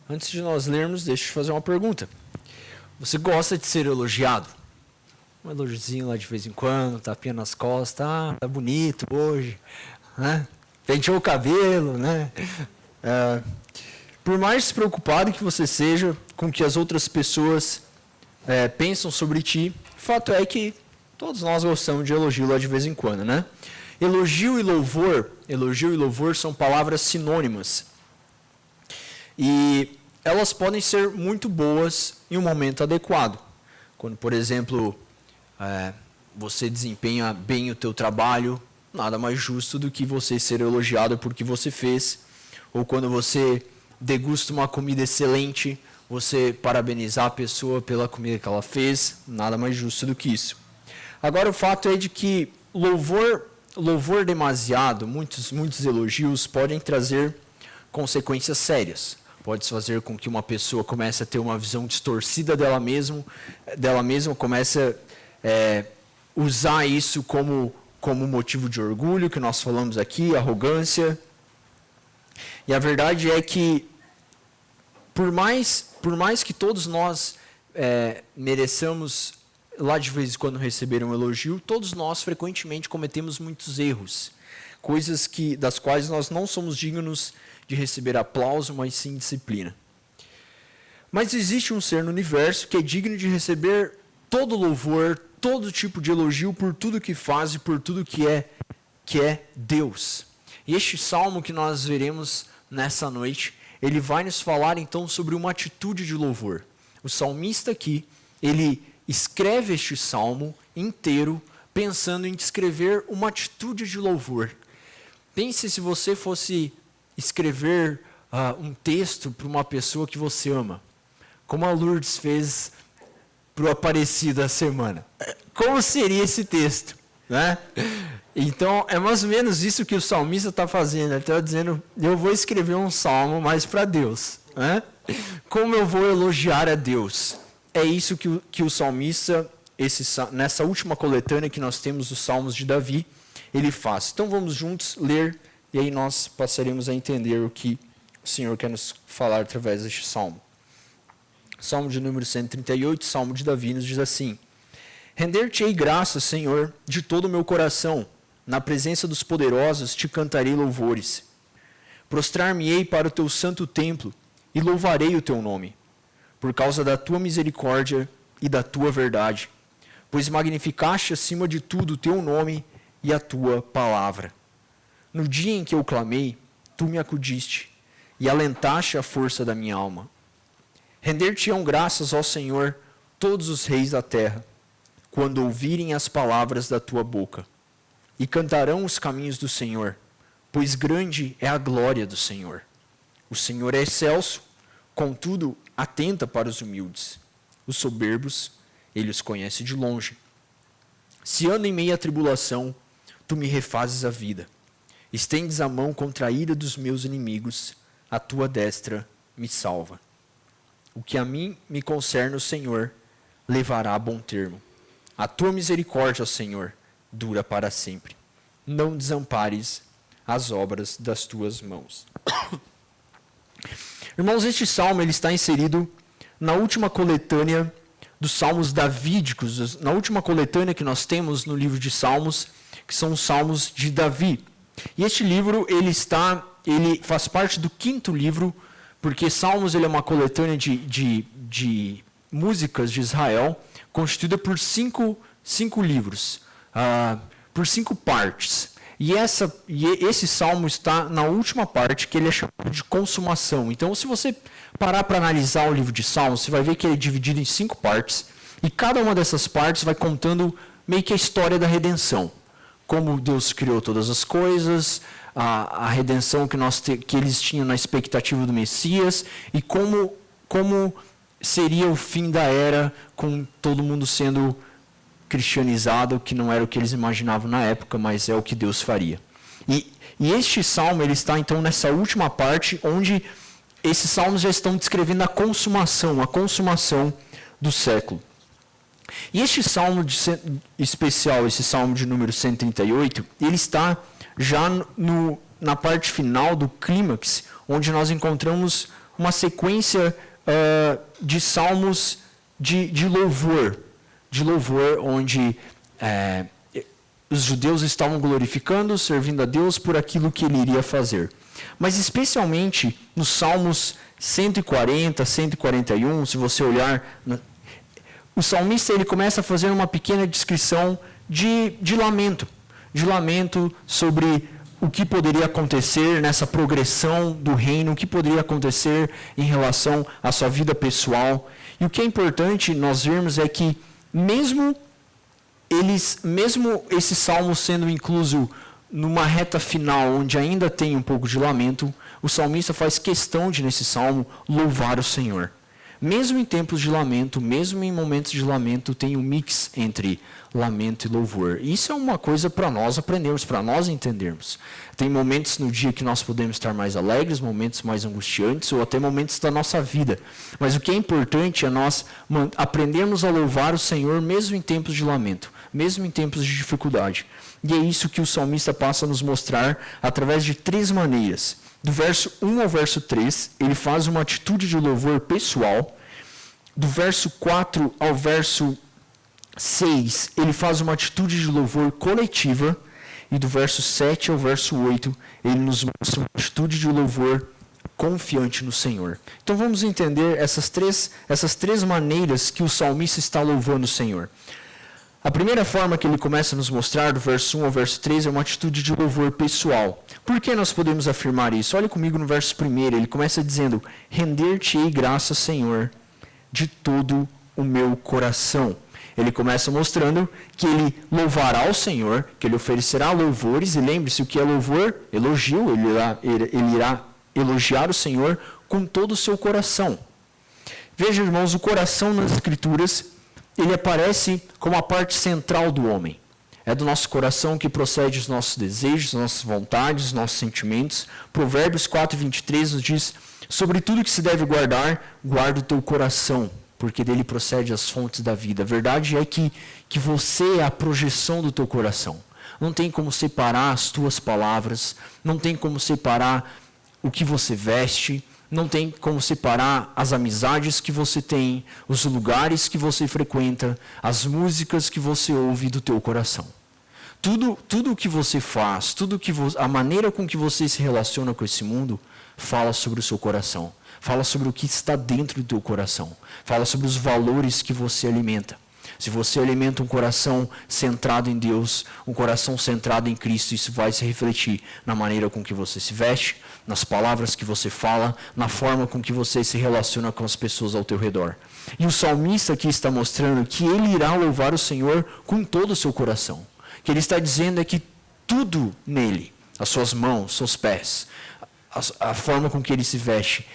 Antes de nós lermos, deixa eu te fazer uma pergunta. Você gosta de ser elogiado? Um elogiozinho lá de vez em quando, tapinha nas costas, tá bonito hoje, né? Penteou o cabelo, né? Por mais preocupado que você seja com o que as outras pessoas pensam sobre ti, o fato é que todos nós gostamos de elogio lá de vez em quando, né? Elogio e louvor são palavras sinônimas. E elas podem ser muito boas em um momento adequado. Quando, por exemplo, você desempenha bem o teu trabalho, nada mais justo do que você ser elogiado por que você fez. Ou quando você degusta uma comida excelente, você parabenizar a pessoa pela comida que ela fez, nada mais justo do que isso. Agora, o fato é de que louvor demasiado, muitos elogios podem trazer consequências sérias. Pode fazer com que uma pessoa comece a ter uma visão distorcida dela mesma, comece a usar isso como motivo de orgulho, que nós falamos aqui, arrogância. E a verdade é que, por mais que todos nós mereçamos, lá de vez em quando, receber um elogio, todos nós frequentemente cometemos muitos erros. Coisas das quais nós não somos dignos de receber aplauso, mas sim disciplina. Mas existe um ser no universo que é digno de receber todo louvor, todo tipo de elogio por tudo que faz e por tudo que é Deus. E este salmo que nós veremos nessa noite, ele vai nos falar então sobre uma atitude de louvor. O salmista aqui, ele escreve este salmo inteiro pensando em descrever uma atitude de louvor. Pense se você fosse escrever um texto para uma pessoa que você ama, como a Lourdes fez para o Aparecido da semana. Como seria esse texto? Né? Então, é mais ou menos isso que o salmista está fazendo. Ele está dizendo, eu vou escrever um salmo mais para Deus. Né? Como eu vou elogiar a Deus? É isso que o salmista, nessa última coletânea que nós temos dos Salmos de Davi, ele faz. Então, vamos juntos ler, e aí nós passaremos a entender o que o Senhor quer nos falar através deste salmo. Salmo de número 138, Salmo de Davi, nos diz assim: Render-te-ei graças, Senhor, de todo o meu coração, na presença dos poderosos te cantarei louvores. Prostrar-me-ei para o teu santo templo e louvarei o teu nome, por causa da tua misericórdia e da tua verdade, pois magnificaste acima de tudo o teu nome e a tua palavra. No dia em que eu clamei, tu me acudiste e alentaste a força da minha alma. Render-te-ão graças ao Senhor todos os reis da terra, quando ouvirem as palavras da tua boca, e cantarão os caminhos do Senhor, pois grande é a glória do Senhor. O Senhor é excelso, contudo, atenta para os humildes. Os soberbos, ele os conhece de longe. Se ando em meio à tribulação, tu me refazes a vida. Estendes a mão contra a ira dos meus inimigos, a tua destra me salva. O que a mim me concerne, o Senhor levará a bom termo. A tua misericórdia, Senhor, dura para sempre. Não desampares as obras das tuas mãos. Irmãos, este salmo ele está inserido na última coletânea dos salmos davídicos, na última coletânea que nós temos no livro de Salmos, que são os Salmos de Davi. E este livro ele faz parte do 5º livro, porque Salmos ele é uma coletânea de músicas de Israel, constituída por cinco livros, por 5 partes. E esse salmo está na última parte, que ele é chamado de consumação. Então, se você parar para analisar o livro de Salmos, você vai ver que ele é dividido em 5 partes, e cada uma dessas partes vai contando meio que a história da redenção. Como Deus criou todas as coisas, a redenção que eles tinham na expectativa do Messias, e como seria o fim da era, com todo mundo sendo cristianizado, que não era o que eles imaginavam na época, mas é o que Deus faria. E este salmo ele está então nessa última parte, onde esses salmos já estão descrevendo a consumação do século. E este salmo especial, esse salmo de número 138, ele está já na parte final do clímax, onde nós encontramos uma sequência de salmos de louvor, onde os judeus estavam glorificando, servindo a Deus por aquilo que ele iria fazer. Mas especialmente nos Salmos 140, 141, se você olhar, o salmista ele começa a fazer uma pequena descrição de lamento sobre o que poderia acontecer nessa progressão do reino, o que poderia acontecer em relação à sua vida pessoal. E o que é importante nós vermos é que mesmo esse salmo sendo incluso numa reta final, onde ainda tem um pouco de lamento, o salmista faz questão de, nesse salmo, louvar o Senhor. Mesmo em tempos de lamento, mesmo em momentos de lamento, tem um mix entre lamento e louvor. Isso é uma coisa para nós aprendermos, para nós entendermos. Tem momentos no dia que nós podemos estar mais alegres, momentos mais angustiantes, ou até momentos da nossa vida. Mas o que é importante é nós aprendermos a louvar o Senhor mesmo em tempos de lamento, mesmo em tempos de dificuldade. E é isso que o salmista passa a nos mostrar através de 3 maneiras. Do verso 1 ao verso 3, ele faz uma atitude de louvor pessoal. Do verso 4 ao verso 6, ele faz uma atitude de louvor coletiva. E do verso 7 ao verso 8, ele nos mostra uma atitude de louvor confiante no Senhor. Então vamos entender essas três maneiras que o salmista está louvando o Senhor. A primeira forma que ele começa a nos mostrar, do verso 1 ao verso 3, é uma atitude de louvor pessoal. Por que nós podemos afirmar isso? Olha comigo no verso 1, ele começa dizendo: render-te-ei graça, Senhor, de todo o meu coração. Ele começa mostrando que ele louvará o Senhor, que ele oferecerá louvores, e lembre-se, o que é louvor? Elogio, ele irá elogiar o Senhor com todo o seu coração. Veja, irmãos, o coração nas Escrituras, ele aparece como a parte central do homem. É do nosso coração que procede os nossos desejos, nossas vontades, nossos sentimentos. Provérbios 4:23 nos diz: sobre tudo que se deve guardar, guarda o teu coração, porque dele procede as fontes da vida. A verdade é que você é a projeção do teu coração. Não tem como separar as tuas palavras, não tem como separar o que você veste, não tem como separar as amizades que você tem, os lugares que você frequenta, as músicas que você ouve do teu coração. Tudo o que você faz, a maneira com que você se relaciona com esse mundo, fala sobre o seu coração. Fala sobre o que está dentro do teu coração. Fala sobre os valores que você alimenta. Se você alimenta um coração centrado em Deus, um coração centrado em Cristo, isso vai se refletir na maneira com que você se veste, nas palavras que você fala, na forma com que você se relaciona com as pessoas ao teu redor. E o salmista aqui está mostrando que ele irá louvar o Senhor com todo o seu coração. O que ele está dizendo é que tudo nele, as suas mãos, seus pés, a forma com que ele se veste,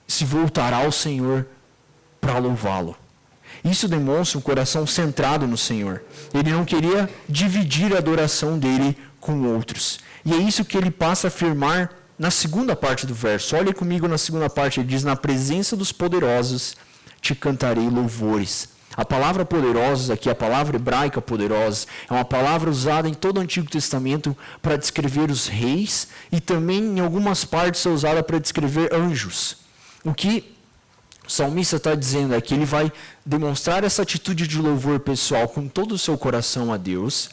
se voltará ao Senhor para louvá-lo. Isso demonstra um coração centrado no Senhor. Ele não queria dividir a adoração dele com outros. E é isso que ele passa a afirmar na segunda parte do verso. Olhe comigo na segunda parte, ele diz: na presença dos poderosos te cantarei louvores. A palavra poderosos aqui, a palavra hebraica poderosos, é uma palavra usada em todo o Antigo Testamento para descrever os reis e também em algumas partes é usada para descrever anjos. O que o salmista está dizendo é que ele vai demonstrar essa atitude de louvor pessoal com todo o seu coração a Deus,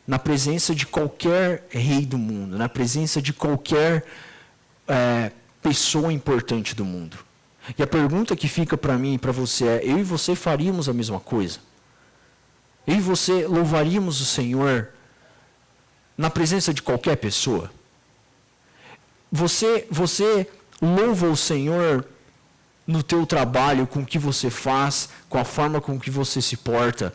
na presença de qualquer rei do mundo, na presença de qualquer pessoa importante do mundo. E a pergunta que fica para mim e para você é: eu e você faríamos a mesma coisa? Eu e você louvaríamos o Senhor na presença de qualquer pessoa? Você louva o Senhor no teu trabalho, com o que você faz, com a forma com que você se porta?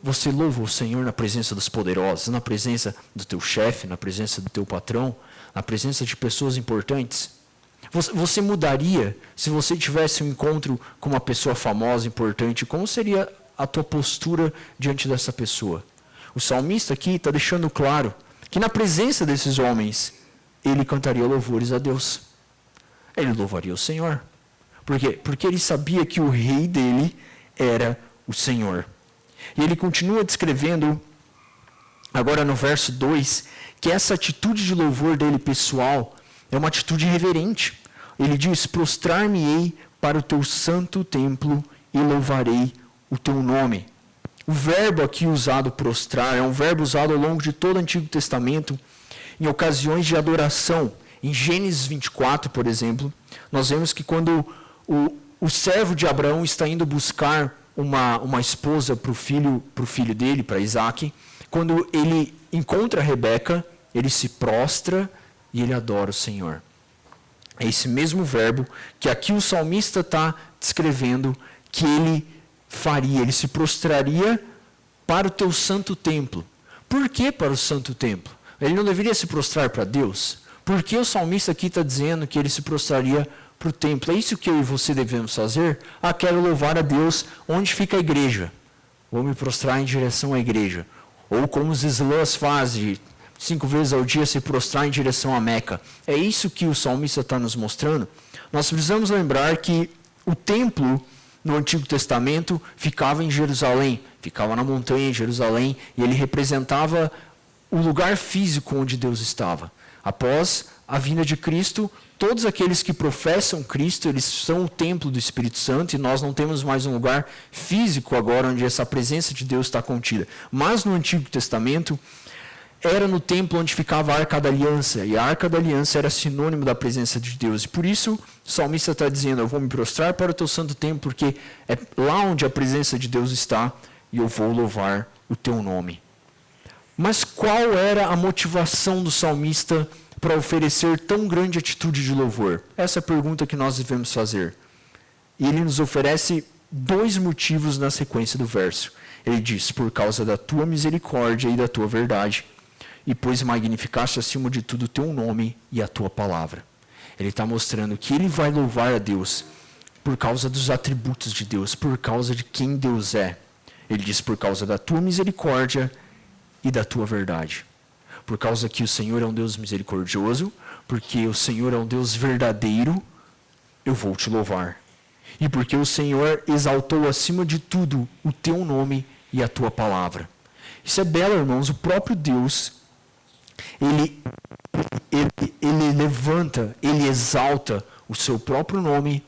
Você louva o Senhor na presença dos poderosos, na presença do teu chefe, na presença do teu patrão, na presença de pessoas importantes? Você mudaria se você tivesse um encontro com uma pessoa famosa, importante? Como seria a tua postura diante dessa pessoa? O salmista aqui está deixando claro que na presença desses homens, ele cantaria louvores a Deus. Ele louvaria o Senhor. Por quê? Porque ele sabia que o rei dele era o Senhor. E ele continua descrevendo, agora no verso 2, que essa atitude de louvor dele pessoal é uma atitude reverente. ele diz: prostrar-me-ei para o teu santo templo e louvarei o teu nome. O verbo aqui usado, prostrar, é um verbo usado ao longo de todo o Antigo Testamento em ocasiões de adoração. Em Gênesis 24, por exemplo, nós vemos que quando o servo de Abraão está indo buscar uma esposa para o filho dele, para Isaac, quando ele encontra Rebeca, ele se prostra e ele adora o Senhor. É esse mesmo verbo que aqui o salmista está descrevendo que ele faria, ele se prostraria para o teu santo templo. Por que para o santo templo? Ele não deveria se prostrar para Deus? Por que o salmista aqui está dizendo que ele se prostraria para o templo? É isso que eu e você devemos fazer? Quero louvar a Deus. Onde fica a igreja? Vou me prostrar em direção à igreja. Ou como os islãs fazem, 5 vezes ao dia se prostrar em direção a Meca. É isso que o salmista está nos mostrando. Nós precisamos lembrar que o templo no Antigo Testamento ficava em Jerusalém, ficava na montanha em Jerusalém, e ele representava o lugar físico onde Deus estava. Após a vinda de Cristo, todos aqueles que professam Cristo, eles são o templo do Espírito Santo, e nós não temos mais um lugar físico agora onde essa presença de Deus está contida. Mas no Antigo Testamento, era no templo onde ficava a Arca da Aliança, e a Arca da Aliança era sinônimo da presença de Deus. E por isso, o salmista está dizendo: eu vou me prostrar para o teu santo templo, porque é lá onde a presença de Deus está, e eu vou louvar o teu nome. Mas qual era a motivação do salmista para oferecer tão grande atitude de louvor? Essa é a pergunta que nós devemos fazer. E ele nos oferece 2 motivos na sequência do verso. Ele diz: por causa da tua misericórdia e da tua verdade, e pois magnificaste acima de tudo o teu nome e a tua palavra. Ele está mostrando que ele vai louvar a Deus por causa dos atributos de Deus, por causa de quem Deus é. Ele diz: por causa da tua misericórdia e da tua verdade. Por causa que o Senhor é um Deus misericordioso, porque o Senhor é um Deus verdadeiro, eu vou te louvar. E porque o Senhor exaltou acima de tudo o teu nome e a tua palavra. Isso é belo, irmãos. O próprio Deus, ele levanta, ele exalta o seu próprio nome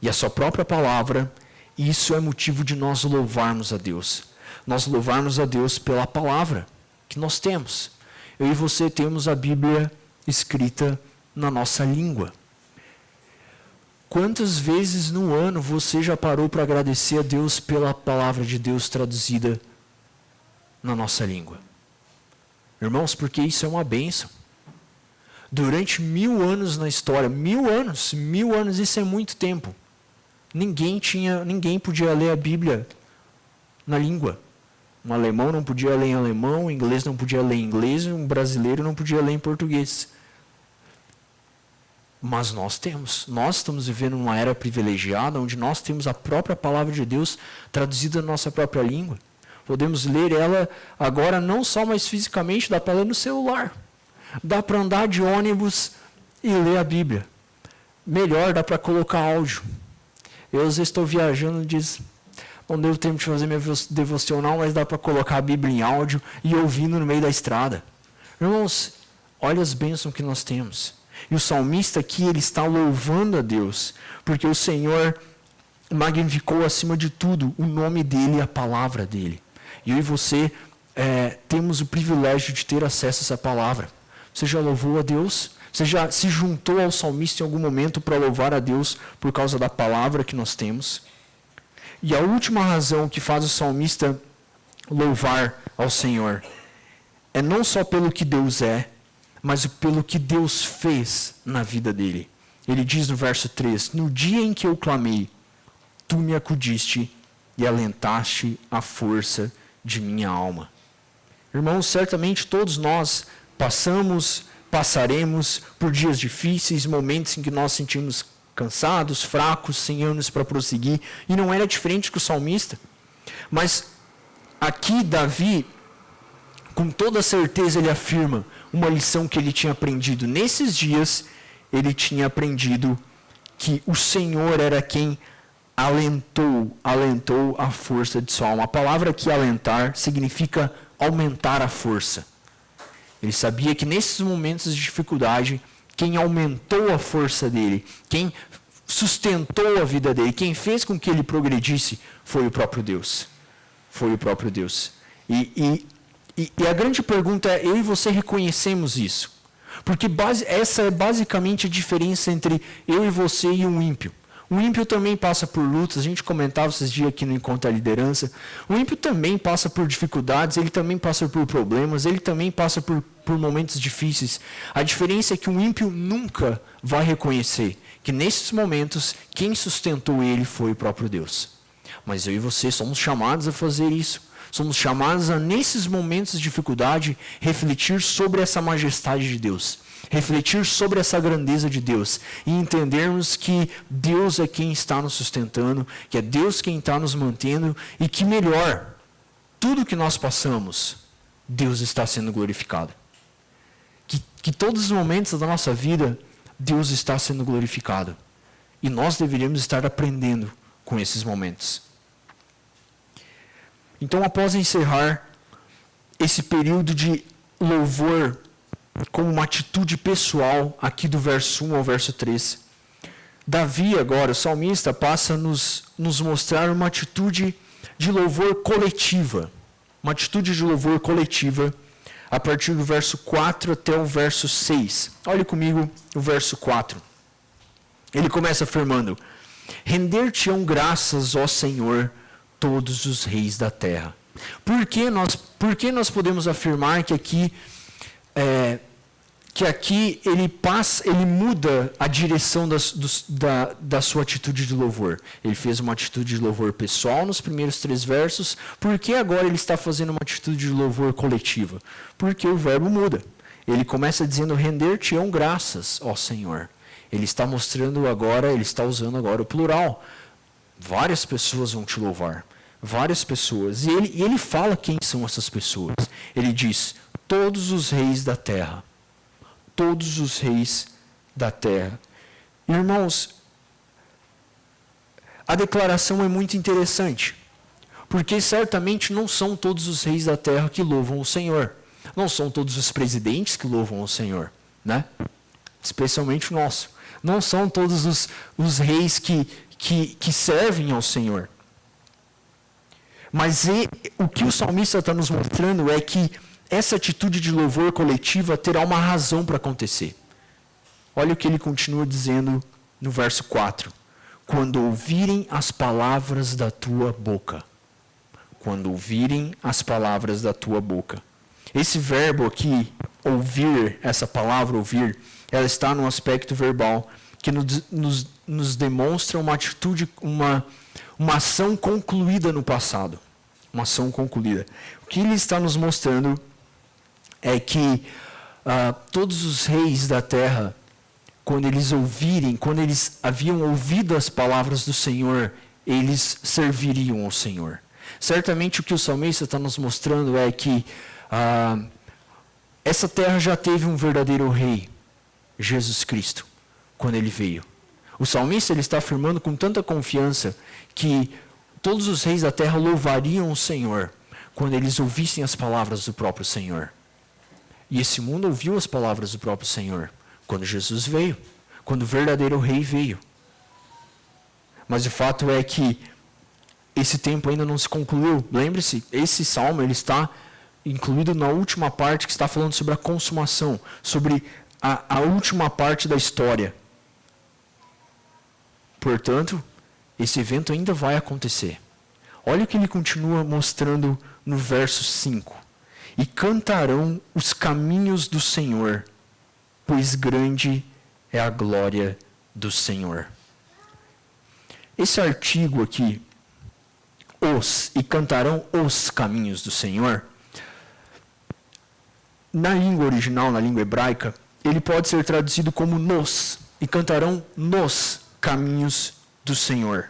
e a sua própria palavra, e isso é motivo de nós louvarmos a Deus. Nós louvarmos a Deus pela palavra que nós temos. Eu e você temos a Bíblia escrita na nossa língua. Quantas vezes no ano você já parou para agradecer a Deus pela palavra de Deus traduzida na nossa língua? Irmãos, porque isso é uma bênção. Durante 1000 anos na história, 1000 anos, isso é muito tempo. Ninguém podia ler a Bíblia na língua. Um alemão não podia ler em alemão, um inglês não podia ler em inglês, um brasileiro não podia ler em português. Mas nós estamos vivendo uma era privilegiada, onde nós temos a própria palavra de Deus traduzida na nossa própria língua. Podemos ler ela agora não só mais fisicamente, dá para ler no celular. Dá para andar de ônibus e ler a Bíblia. Melhor, dá para colocar áudio. Eu às vezes estou viajando e diz: não devo tempo de fazer minha devocional, mas dá para colocar a Bíblia em áudio e ouvindo no meio da estrada. Irmãos, olha as bênçãos que nós temos. E o salmista aqui, ele está louvando a Deus, porque o Senhor magnificou acima de tudo o nome dele e a palavra dele. E eu e você temos o privilégio de ter acesso a essa palavra. Você já louvou a Deus? Você já se juntou ao salmista em algum momento para louvar a Deus por causa da palavra que nós temos? E a última razão que faz o salmista louvar ao Senhor é não só pelo que Deus é, mas pelo que Deus fez na vida dele. Ele diz no verso 3: no dia em que eu clamei, tu me acudiste e alentaste a força de minha alma. Irmãos, certamente todos nós passaremos por dias difíceis, momentos em que nós sentimos cansados, fracos, sem ânimos para prosseguir, e não era diferente que o salmista. Mas aqui Davi, com toda certeza, ele afirma uma lição que ele tinha aprendido. Nesses dias, ele tinha aprendido que o Senhor era quem alentou a força de sua alma. A palavra aqui, alentar, significa aumentar a força. Ele sabia que nesses momentos de dificuldade, quem aumentou a força dele, quem sustentou a vida dele, quem fez com que ele progredisse, foi o próprio Deus. Foi o próprio Deus. E a grande pergunta é, eu e você reconhecemos isso? Porque essa é basicamente a diferença entre eu e você e um ímpio. O ímpio também passa por lutas, a gente comentava esses dias aqui no Encontro da Liderança. O ímpio também passa por dificuldades, ele também passa por problemas, ele também passa por momentos difíceis. A diferença é que o ímpio nunca vai reconhecer que nesses momentos quem sustentou ele foi o próprio Deus. Mas eu e você somos chamados a fazer isso. Somos chamados a, nesses momentos de dificuldade, refletir sobre essa majestade de Deus. Refletir sobre essa grandeza de Deus. E entendermos que Deus é quem está nos sustentando, que é Deus quem está nos mantendo, e que melhor, tudo que nós passamos, Deus está sendo glorificado. Que todos os momentos da nossa vida, Deus está sendo glorificado. E nós deveríamos estar aprendendo com esses momentos. Então, após encerrar esse período de louvor como uma atitude pessoal, aqui do verso 1 ao verso 3, Davi agora, o salmista, passa a nos mostrar uma atitude de louvor coletiva. Uma atitude de louvor coletiva, a partir do verso 4 até o verso 6. Olhe comigo o verso 4. Ele começa afirmando: render-te-ão graças, ó Senhor, todos os reis da terra. Por que nós podemos afirmar que aqui ele muda a direção da sua atitude de louvor? Ele fez uma atitude de louvor pessoal nos primeiros 3 versos. Por que agora ele está fazendo uma atitude de louvor coletiva? Porque o verbo muda. Ele começa dizendo: render-te-ão graças, ó Senhor. Ele está mostrando agora, ele está usando agora o plural. Várias pessoas vão te louvar. Várias pessoas. E ele fala quem são essas pessoas. Ele diz: todos os reis da terra. Todos os reis da terra. Irmãos, a declaração é muito interessante. Porque certamente não são todos os reis da terra que louvam o Senhor. Não são todos os presidentes que louvam o Senhor, né? Especialmente o nosso. Não são todos os reis que servem ao Senhor. Mas o que o salmista está nos mostrando é que essa atitude de louvor coletiva terá uma razão para acontecer. Olha o que ele continua dizendo no verso 4. Quando ouvirem as palavras da tua boca. Quando ouvirem as palavras da tua boca. Esse verbo aqui, ouvir, essa palavra ouvir, ela está no aspecto verbal que nos demonstra uma atitude, uma ação concluída no passado. Uma ação concluída. O que ele está nos mostrando é que todos os reis da terra, quando eles haviam ouvido as palavras do Senhor, eles serviriam ao Senhor. Certamente o que o salmista está nos mostrando é que essa terra já teve um verdadeiro rei, Jesus Cristo, quando ele veio. O salmista ele está afirmando com tanta confiança que todos os reis da terra louvariam o Senhor quando eles ouvissem as palavras do próprio Senhor. E esse mundo ouviu as palavras do próprio Senhor quando Jesus veio, quando o verdadeiro rei veio. Mas o fato é que esse tempo ainda não se concluiu. Lembre-se, esse salmo ele está incluído na última parte que está falando sobre a consumação, sobre a última parte da história. Portanto, esse evento ainda vai acontecer. Olha o que ele continua mostrando no verso 5. E cantarão os caminhos do Senhor, pois grande é a glória do Senhor. Esse artigo aqui, e cantarão os caminhos do Senhor, na língua original, na língua hebraica, ele pode ser traduzido como nos, e cantarão nos caminhos do Senhor.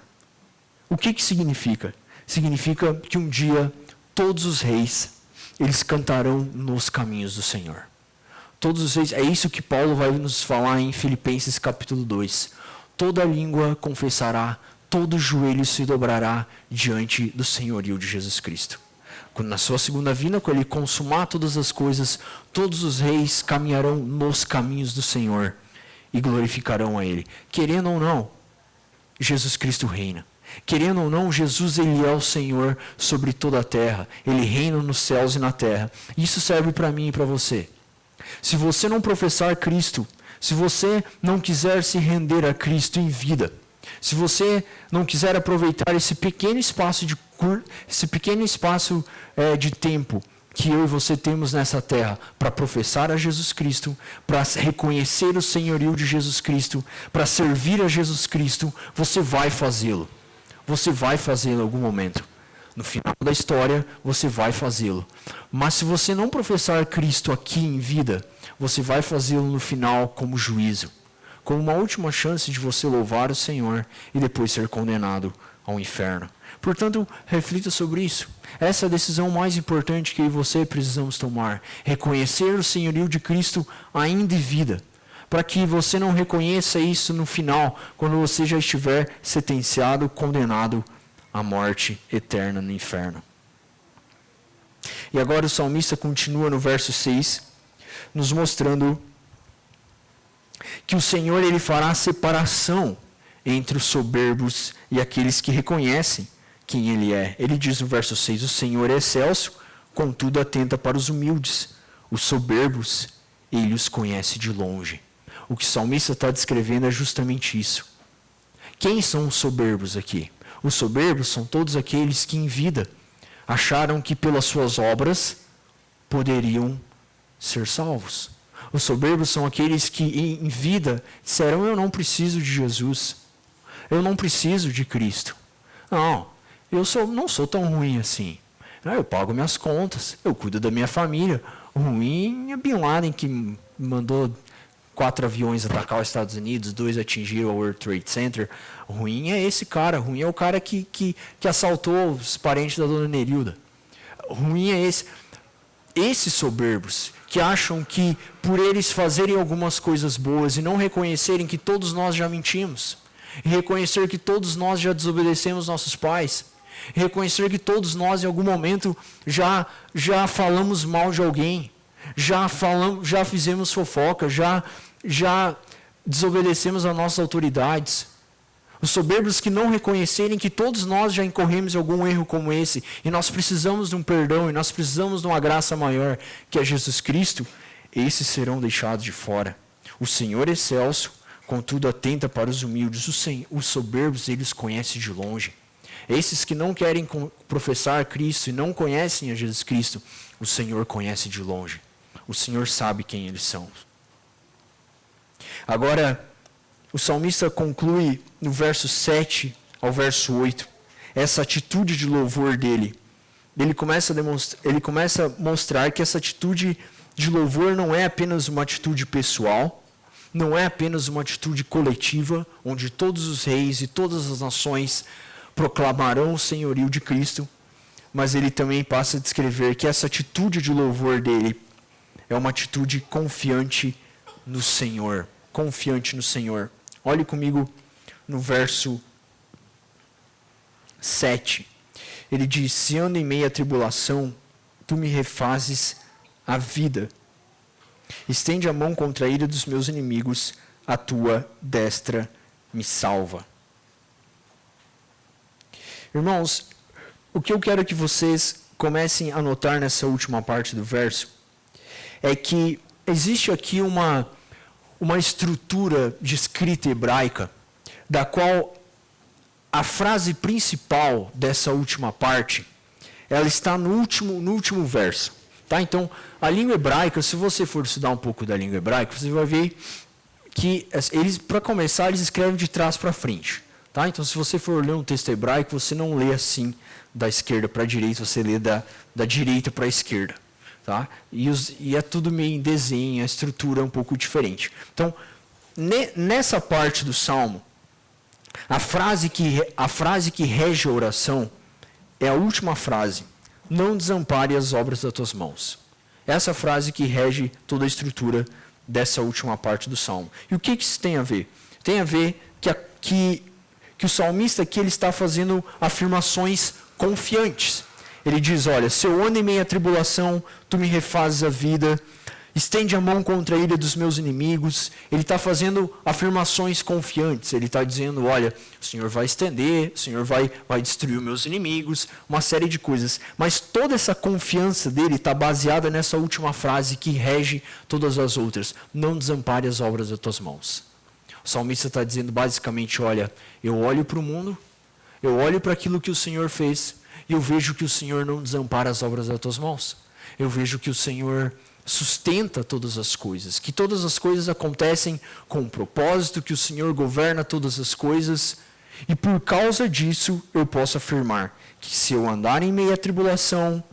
O que significa? Significa que um dia todos os reis, eles cantarão nos caminhos do Senhor. Todos os reis, é isso que Paulo vai nos falar em Filipenses capítulo 2. Toda língua confessará, todo joelho se dobrará diante do senhorio de Jesus Cristo. Quando na sua segunda vinda, quando ele consumar todas as coisas, todos os reis caminharão nos caminhos do Senhor. e glorificarão a Ele. Querendo ou não, Jesus Cristo reina. Querendo ou não, Jesus ele é o Senhor sobre toda a terra. Ele reina nos céus e na terra. Isso serve para mim e para você. Se você não professar Cristo, se você não quiser se render a Cristo em vida, se você não quiser aproveitar esse pequeno espaço de tempo que eu e você temos nessa terra para professar a Jesus Cristo, para reconhecer o senhorio de Jesus Cristo, para servir a Jesus Cristo, você vai fazê-lo. Você vai fazê-lo em algum momento. No final da história, você vai fazê-lo. Mas se você não professar Cristo aqui em vida, você vai fazê-lo no final como juízo, como uma última chance de você louvar o Senhor e depois ser condenado ao inferno. Portanto, reflita sobre isso. Essa é a decisão mais importante que eu e você precisamos tomar. Reconhecer o senhorio de Cristo ainda em vida, para que você não reconheça isso no final, quando você já estiver sentenciado, condenado à morte eterna no inferno. E agora o salmista continua no verso 6, nos mostrando que o Senhor ele fará separação entre os soberbos e aqueles que reconhecem quem Ele é. Ele diz no verso 6, o Senhor é excelso, contudo atenta para os humildes. Os soberbos, Ele os conhece de longe. O que o salmista está descrevendo é justamente isso. Quem são os soberbos aqui? Os soberbos são todos aqueles que em vida acharam que pelas suas obras poderiam ser salvos. Os soberbos são aqueles que em vida disseram, eu não preciso de Jesus. Eu não preciso de Cristo. Não, não sou tão ruim assim. Eu pago minhas contas, eu cuido da minha família. O ruim é Bin Laden, que mandou 4 aviões atacar os Estados Unidos, 2 atingiram o World Trade Center. O ruim é esse cara. O ruim é o cara que assaltou os parentes da dona Nerilda. O ruim é esse. Esses soberbos que acham que por eles fazerem algumas coisas boas e não reconhecerem que todos nós já mentimos, e reconhecer que todos nós já desobedecemos nossos pais, e reconhecer que todos nós em algum momento já falamos mal de alguém, já fizemos fofoca, já desobedecemos as nossas autoridades. Os soberbos que não reconhecerem que todos nós já incorremos em algum erro como esse, e nós precisamos de um perdão, e nós precisamos de uma graça maior, que é Jesus Cristo, esses serão deixados de fora. O Senhor é excelso, contudo atenta para os humildes. Os soberbos, eles conhecem de longe. Esses que não querem professar Cristo e não conhecem a Jesus Cristo, o Senhor conhece de longe. O Senhor sabe quem eles são. Agora, o salmista conclui no verso 7 ao verso 8, essa atitude de louvor dele. Ele começa a mostrar que essa atitude de louvor não é apenas uma atitude pessoal, não é apenas uma atitude coletiva, onde todos os reis e todas as nações proclamarão o senhorio de Cristo, mas ele também passa a descrever que essa atitude de louvor dele é uma atitude confiante no Senhor. Confiante no Senhor. Olhe comigo no verso 7. Ele diz, se ando em meio à tribulação, tu me refazes a vida. Estende a mão contra a ira dos meus inimigos, a tua destra me salva. Irmãos, o que eu quero que vocês comecem a notar nessa última parte do verso é que existe aqui uma estrutura de escrita hebraica, da qual a frase principal dessa última parte, ela está no último verso. Tá? Então, a língua hebraica, se você for estudar um pouco da língua hebraica, você vai ver que, para começar, eles escrevem de trás para frente. Tá? Então, se você for ler um texto hebraico, você não lê assim da esquerda para a direita, você lê da direita para a esquerda. Tá? E é tudo meio em desenho, a estrutura é um pouco diferente. Então, nessa parte do Salmo, a frase que rege a oração é a última frase. Não desampare as obras das tuas mãos. Essa frase que rege toda a estrutura dessa última parte do Salmo. E o que isso tem a ver? Tem a ver que o salmista aqui ele está fazendo afirmações confiantes. Ele diz, olha, se eu ando em meio à tribulação, tu me refazes a vida. estende a mão contra a ira dos meus inimigos. Ele está fazendo afirmações confiantes. Ele está dizendo, olha, o Senhor vai estender, o Senhor vai destruir os meus inimigos, uma série de coisas. Mas toda essa confiança dele está baseada nessa última frase que rege todas as outras. Não desampare as obras das tuas mãos. O salmista está dizendo basicamente, olha, eu olho para o mundo, eu olho para aquilo que o Senhor fez, e eu vejo que o Senhor não desampara as obras das tuas mãos. Eu vejo que o Senhor sustenta todas as coisas, que todas as coisas acontecem com um propósito, que o Senhor governa todas as coisas, e por causa disso eu posso afirmar que se eu andar em meio à tribulação,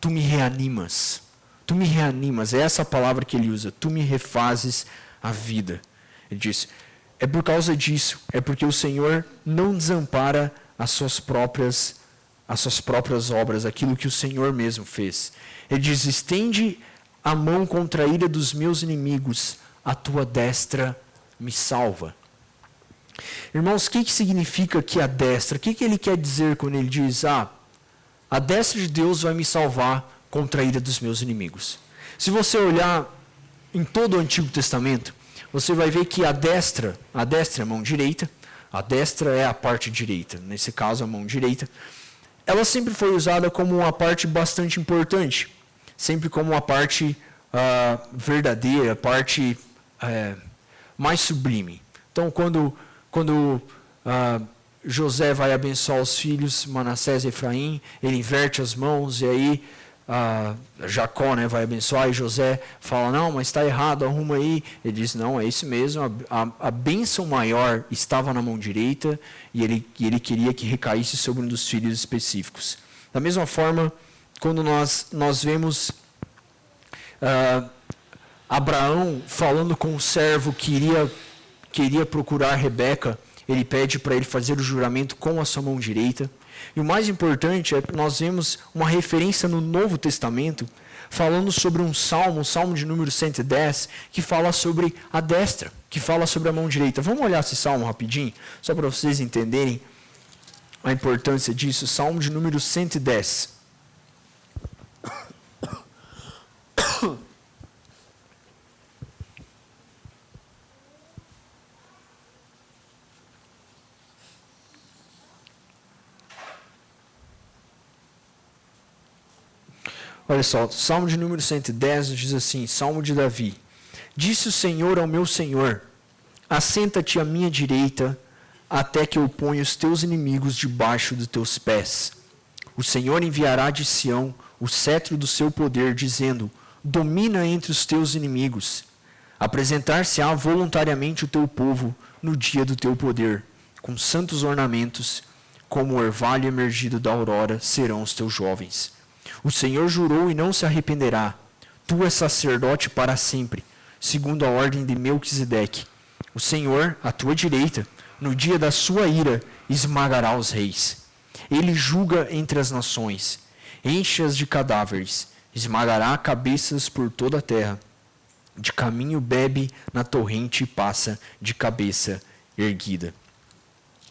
tu me reanimas. Tu me reanimas, é essa a palavra que ele usa, tu me refazes a vida. Ele diz, é por causa disso, é porque o Senhor não desampara as suas próprias obras, aquilo que o Senhor mesmo fez. Ele diz, estende a mão contra a ira dos meus inimigos, a tua destra me salva. Irmãos, o que significa aqui a destra? O que ele quer dizer quando ele diz, a destra de Deus vai me salvar contra a ira dos meus inimigos? Se você olhar em todo o Antigo Testamento, você vai ver que a destra é a mão direita, a destra é a parte direita, nesse caso a mão direita, ela sempre foi usada como uma parte bastante importante, sempre como uma parte verdadeira, parte mais sublime. Então, quando José vai abençoar os filhos, Manassés e Efraim, ele inverte as mãos e aí Jacó vai abençoar e José fala, não, mas está errado, arruma aí. Ele diz, não, é isso mesmo, a bênção maior estava na mão direita e ele queria que recaísse sobre um dos filhos específicos. Da mesma forma, quando nós vemos Abraão falando com o servo que iria procurar Rebeca, ele pede para ele fazer o juramento com a sua mão direita. E o mais importante é que nós vemos uma referência no Novo Testamento falando sobre um salmo, o salmo de número 110, que fala sobre a destra, que fala sobre a mão direita. Vamos olhar esse salmo rapidinho, só para vocês entenderem a importância disso. Salmo de número 110. Olha só, Salmo de número 110 diz assim, Salmo de Davi. Disse o Senhor ao meu Senhor, assenta-te à minha direita, até que eu ponha os teus inimigos debaixo dos teus pés. O Senhor enviará de Sião o cetro do seu poder, dizendo, domina entre os teus inimigos. Apresentar-se-á voluntariamente o teu povo no dia do teu poder, com santos ornamentos, como o orvalho emergido da aurora serão os teus jovens. O Senhor jurou e não se arrependerá. Tu és sacerdote para sempre, segundo a ordem de Melquisedeque. O Senhor, à tua direita, no dia da sua ira, esmagará os reis. Ele julga entre as nações, enche-as de cadáveres, esmagará cabeças por toda a terra. De caminho bebe na torrente e passa de cabeça erguida.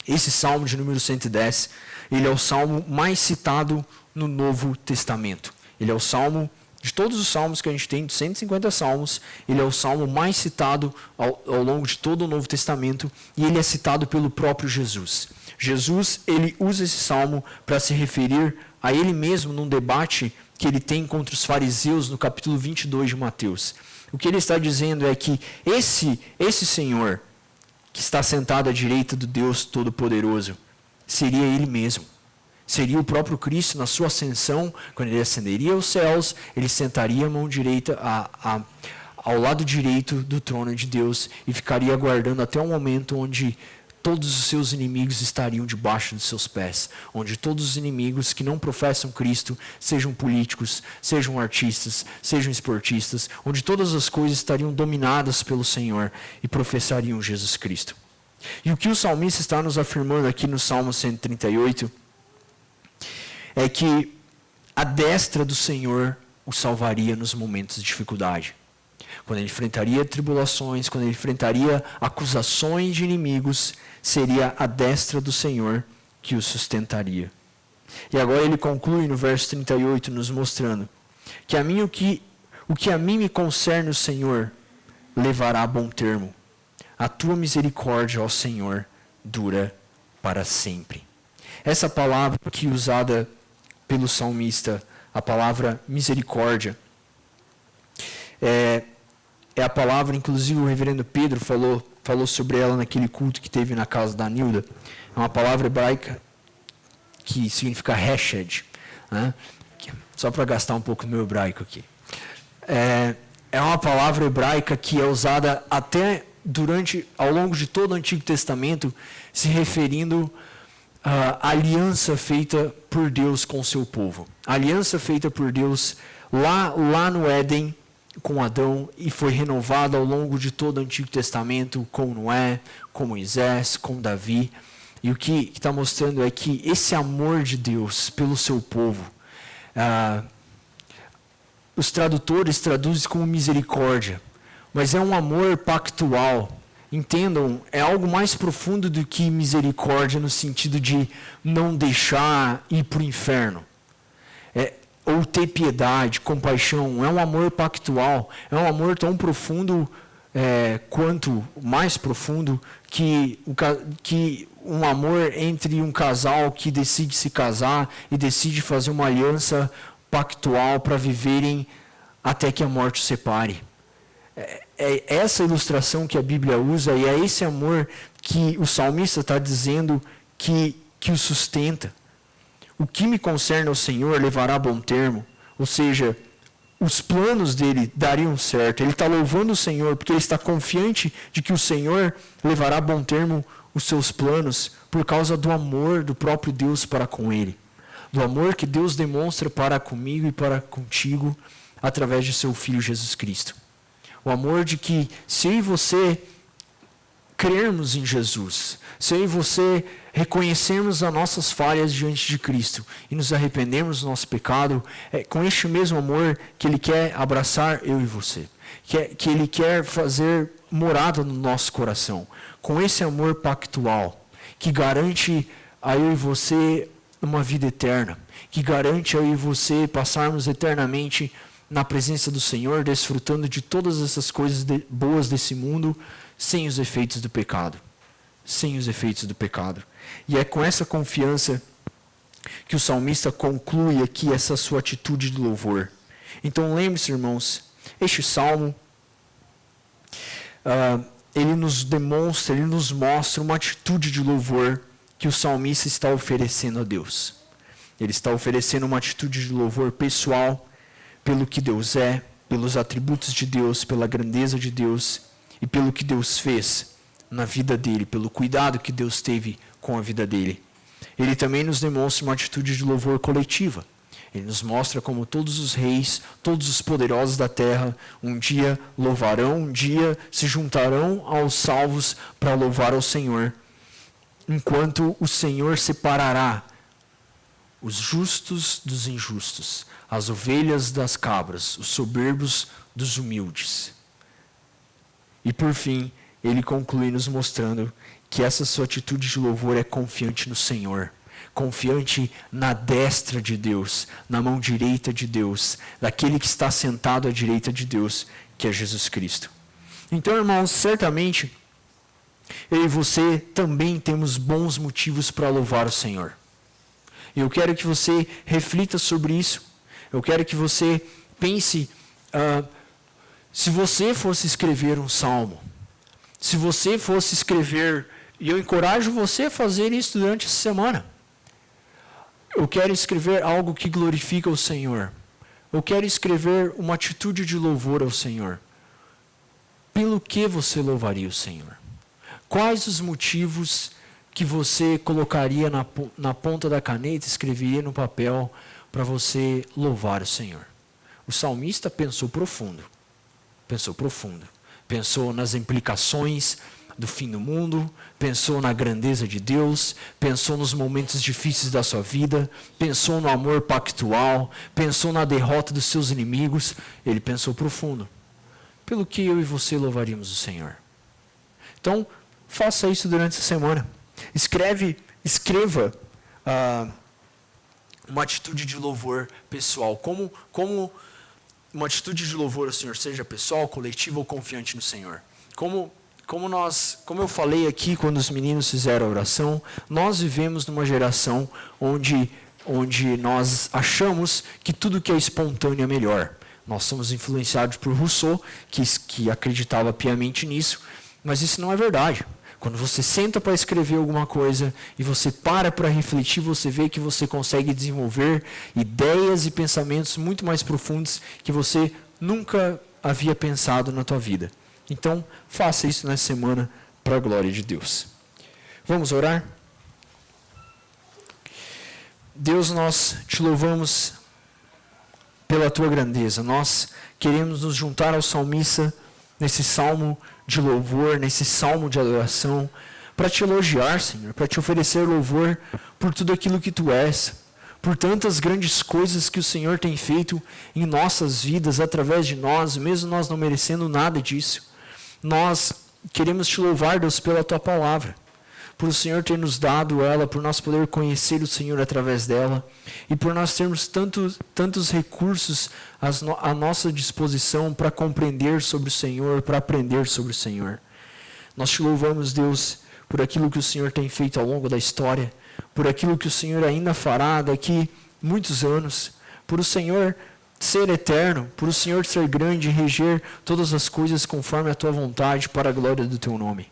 Esse salmo de número 110, ele é o salmo mais citado no Novo Testamento. Ele é o salmo, de todos os salmos que a gente tem, de 150 salmos, ele é o salmo mais citado ao longo de todo o Novo Testamento, e ele é citado pelo próprio Jesus. Jesus, ele usa esse salmo para se referir a ele mesmo num debate que ele tem contra os fariseus no capítulo 22 de Mateus. O que ele está dizendo é que esse Senhor, que está sentado à direita do Deus Todo-Poderoso, seria ele mesmo. Seria o próprio Cristo na sua ascensão, quando ele ascenderia aos céus, ele sentaria a mão direita ao lado direito do trono de Deus e ficaria aguardando até o momento onde todos os seus inimigos estariam debaixo dos seus pés, onde todos os inimigos que não professam Cristo, sejam políticos, sejam artistas, sejam esportistas, onde todas as coisas estariam dominadas pelo Senhor e professariam Jesus Cristo. E o que o salmista está nos afirmando aqui no Salmo 138 é que a destra do Senhor o salvaria nos momentos de dificuldade. Quando ele enfrentaria tribulações, quando ele enfrentaria acusações de inimigos, seria a destra do Senhor que o sustentaria. E agora ele conclui no verso 38, nos mostrando que a mim o O que a mim me concerne, o Senhor levará a bom termo. A tua misericórdia, ó Senhor, dura para sempre. Essa palavra aqui usada pelo salmista, a palavra misericórdia, é a palavra, inclusive o reverendo Pedro falou sobre ela naquele culto que teve na casa da Nilda. É uma palavra hebraica que significa hesed, né? Só para gastar um pouco do meu hebraico aqui. É uma palavra hebraica que é usada até ao longo de todo o Antigo Testamento, se referindo à aliança feita por Deus com o seu povo. A aliança feita por Deus lá no Éden, com Adão, e foi renovada ao longo de todo o Antigo Testamento, com Noé, com Moisés, com Davi. E o que está mostrando é que esse amor de Deus pelo seu povo, os tradutores traduzem como misericórdia, mas é um amor pactual. Entendam, é algo mais profundo do que misericórdia no sentido de não deixar ir para o inferno. Ou ter piedade, compaixão. É um amor pactual, é um amor tão profundo quanto mais profundo que um amor entre um casal que decide se casar e decide fazer uma aliança pactual para viverem até que a morte os separe. É essa ilustração que a Bíblia usa e é esse amor que o salmista está dizendo que o sustenta. O que me concerne ao Senhor levará a bom termo, ou seja, os planos dele dariam certo. Ele está louvando o Senhor porque ele está confiante de que o Senhor levará a bom termo os seus planos por causa do amor do próprio Deus para com ele. Do amor que Deus demonstra para comigo e para contigo através de seu Filho Jesus Cristo. O amor de que se eu e você crermos em Jesus, se eu e você reconhecermos as nossas falhas diante de Cristo e nos arrependermos do nosso pecado, é com este mesmo amor que Ele quer abraçar eu e você, que Ele quer fazer morada no nosso coração, com esse amor pactual, que garante a eu e você uma vida eterna, que garante a eu e você passarmos eternamente na presença do Senhor, desfrutando de todas essas coisas boas desse mundo, sem os efeitos do pecado. Sem os efeitos do pecado. E é com essa confiança que o salmista conclui aqui essa sua atitude de louvor. Então lembre-se, irmãos, este salmo, ele nos demonstra, ele nos mostra uma atitude de louvor que o salmista está oferecendo a Deus. Ele está oferecendo uma atitude de louvor pessoal, pelo que Deus é, pelos atributos de Deus, pela grandeza de Deus e pelo que Deus fez na vida dele, pelo cuidado que Deus teve com a vida dele. Ele também nos demonstra uma atitude de louvor coletiva. Ele nos mostra como todos os reis, todos os poderosos da terra, um dia louvarão, um dia se juntarão aos salvos para louvar ao Senhor, enquanto o Senhor separará os justos dos injustos, as ovelhas das cabras, os soberbos dos humildes. E por fim, ele conclui nos mostrando que essa sua atitude de louvor é confiante no Senhor, confiante na destra de Deus, na mão direita de Deus, daquele que está sentado à direita de Deus, que é Jesus Cristo. Então, irmãos, certamente, eu e você também temos bons motivos para louvar o Senhor. Eu quero que você reflita sobre isso. Eu quero que você pense, se você fosse escrever um salmo, se você fosse escrever, e eu encorajo você a fazer isso durante essa semana. Eu quero escrever algo que glorifica o Senhor. Eu quero escrever uma atitude de louvor ao Senhor. Pelo que você louvaria o Senhor? Quais os motivos que você colocaria na ponta da caneta, escreveria no papel para você louvar o Senhor? O salmista pensou profundo. Pensou nas implicações do fim do mundo, pensou na grandeza de Deus, pensou nos momentos difíceis da sua vida, pensou no amor pactual, pensou na derrota dos seus inimigos. Ele pensou profundo. Pelo que eu e você louvaríamos o Senhor? Então, faça isso durante essa semana. Escreva uma atitude de louvor pessoal. Como uma atitude de louvor ao Senhor, seja pessoal, coletiva ou confiante no Senhor. Como eu falei aqui quando os meninos fizeram a oração, nós vivemos numa geração onde nós achamos que tudo que é espontâneo é melhor. Nós somos influenciados por Rousseau, que acreditava piamente nisso, mas isso não é verdade. Quando você senta para escrever alguma coisa e você para refletir, você vê que você consegue desenvolver ideias e pensamentos muito mais profundos que você nunca havia pensado na tua vida. Então, faça isso nessa semana para a glória de Deus. Vamos orar? Deus, nós te louvamos pela tua grandeza. Nós queremos nos juntar ao salmista nesse salmo de louvor, nesse salmo de adoração, para te elogiar, Senhor, para te oferecer louvor por tudo aquilo que tu és, por tantas grandes coisas que o Senhor tem feito em nossas vidas, através de nós, mesmo nós não merecendo nada disso. Nós queremos te louvar, Deus, pela tua palavra, por o Senhor ter nos dado ela, por nós poder conhecer o Senhor através dela, e por nós termos tantos recursos à nossa disposição para compreender sobre o Senhor, para aprender sobre o Senhor. Nós te louvamos, Deus, por aquilo que o Senhor tem feito ao longo da história, por aquilo que o Senhor ainda fará daqui muitos anos, por o Senhor ser eterno, por o Senhor ser grande e reger todas as coisas conforme a tua vontade, para a glória do teu nome.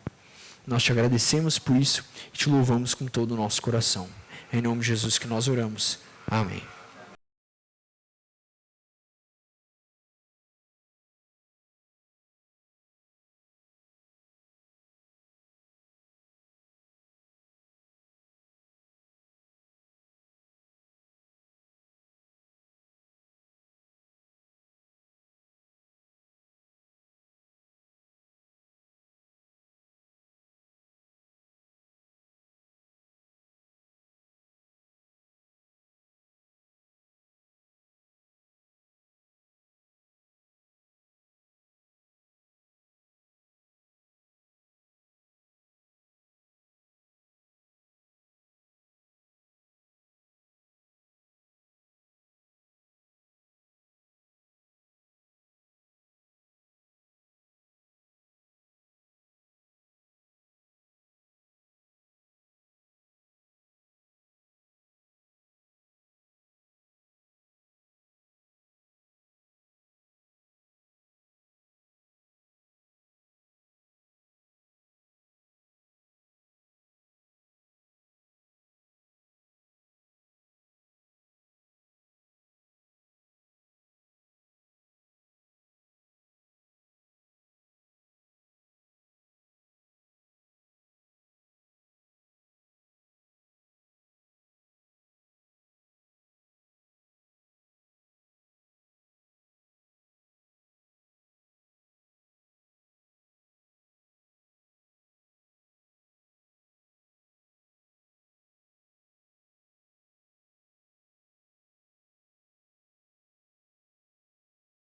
Nós te agradecemos por isso e te louvamos com todo o nosso coração. É em nome de Jesus que nós oramos. Amém.